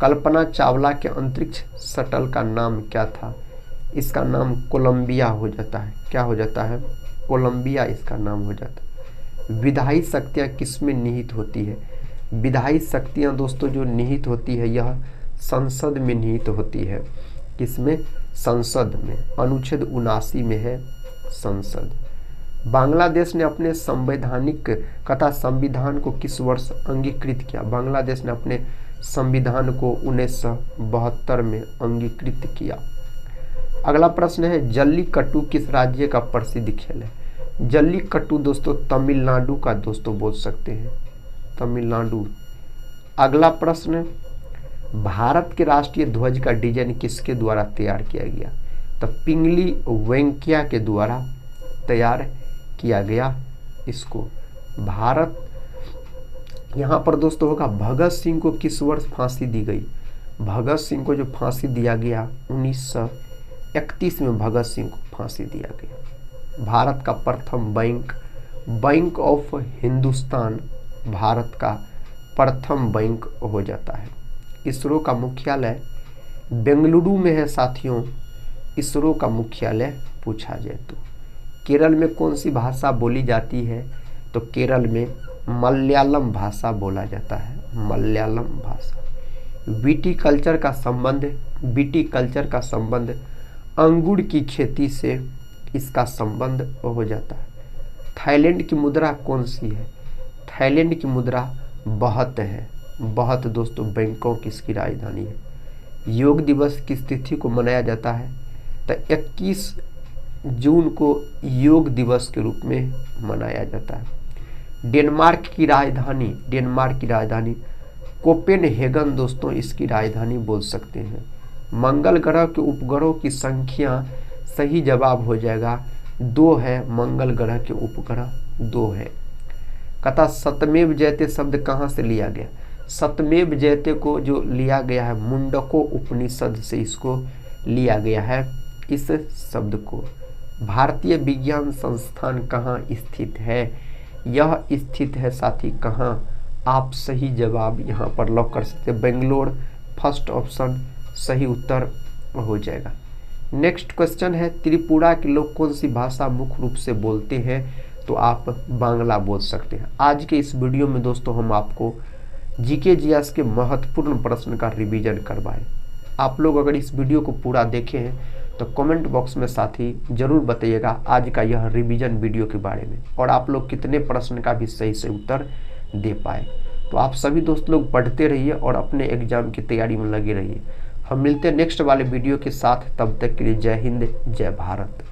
कल्पना चावला के अंतरिक्ष शटल का नाम क्या था? इसका नाम कोलंबिया हो जाता है। क्या हो जाता है? कोलंबिया इसका नाम हो जाता है। विधायी शक्तियाँ किसमें निहित होती है? विधायी शक्तियाँ दोस्तों जो निहित होती है यह संसद में निहित होती है। किसमें? संसद में। अनुच्छेद 79 में है संसद। बांग्लादेश ने अपने संवैधानिक तथा संविधान को किस वर्ष अंगीकृत किया? बांग्लादेश ने अपने संविधान को 1972 में अंगीकृत किया। अगला प्रश्न है जल्लीकट्टू किस राज्य का प्रसिद्ध खेल है? जल्लीकट्टू दोस्तों तमिलनाडु का दोस्तों बोल सकते हैं, तमिलनाडु। अगला प्रश्न, भारत के राष्ट्रीय ध्वज का डिजाइन किसके द्वारा तैयार किया गया? तो पिंगली वेंकैया के द्वारा तैयार किया गया इसको। भारत, यहाँ पर दोस्तों होगा भगत सिंह को किस वर्ष फांसी दी गई? भगत सिंह को जो फांसी दिया गया 1931 में भगत सिंह को फांसी दिया गया। भारत का प्रथम bank, bank of Hindustan Bharat का प्रथम बैंक हो जाता है। इसरो का मुख्यालय बेंगलुरु में है साथियों। इसरो का मुख्यालय पूछा जाए तो। केरल में कौन सी भाषा बोली जाती है? तो केरल में मलयालम भाषा बोला जाता है, मलयालम भाषा। विटीकल्चर का संबंध, विटीकल्चर का संबंध अंगूर की खेती से इसका संबंध हो जाता है। थाईलैंड की मुद्रा कौन सी है? थाईलैंड की मुद्रा बहत है। बहत दोस्तों बैंकॉक इसकी राजधानी है। योग दिवस किस तिथि को मनाया जाता है? तो 21 जून को योग दिवस के रूप में मनाया जाता है। डेनमार्क की राजधानी, डेनमार्क की राजधानी कोपेनहेगन दोस्तों इसकी राजधानी बोल सकते हैं। मंगल ग्रह के उपग्रहों की संख्या सही जवाब हो जाएगा 2 है। मंगल ग्रह के उपग्रह 2 है। कथा सतमेव जयते शब्द कहाँ से लिया गया? सतमेव जयते को जो लिया गया है मुंडको उपनिषद से इसको लिया गया है इस शब्द को। भारतीय विज्ञान संस्थान कहाँ स्थित है? यह स्थित है साथी कहाँ? आप सही जवाब यहाँ पर लॉक कर सकते हैं, बेंगलोर। फर्स्ट ऑप्शन सही उत्तर हो जाएगा। नेक्स्ट क्वेश्चन है त्रिपुरा के लोग कौन सी भाषा मुख्य रूप से बोलते हैं? तो आप बांग्ला बोल सकते हैं। आज के इस वीडियो में दोस्तों हम आपको जीके जीएस के महत्वपूर्ण प्रश्न का रिवीजन करवाएं। आप लोग अगर इस वीडियो को पूरा देखे हैं तो कमेंट बॉक्स में साथी जरूर बताइएगा आज का यह रिवीजन वीडियो के बारे में, और आप लोग कितने प्रश्न का भी सही से उत्तर दे पाए। तो आप सभी दोस्त लोग पढ़ते रहिए और अपने एग्जाम की तैयारी में लगे रहिए। हम मिलते हैं नेक्स्ट वाले वीडियो के साथ, तब तक के लिए जय हिंद, जय भारत।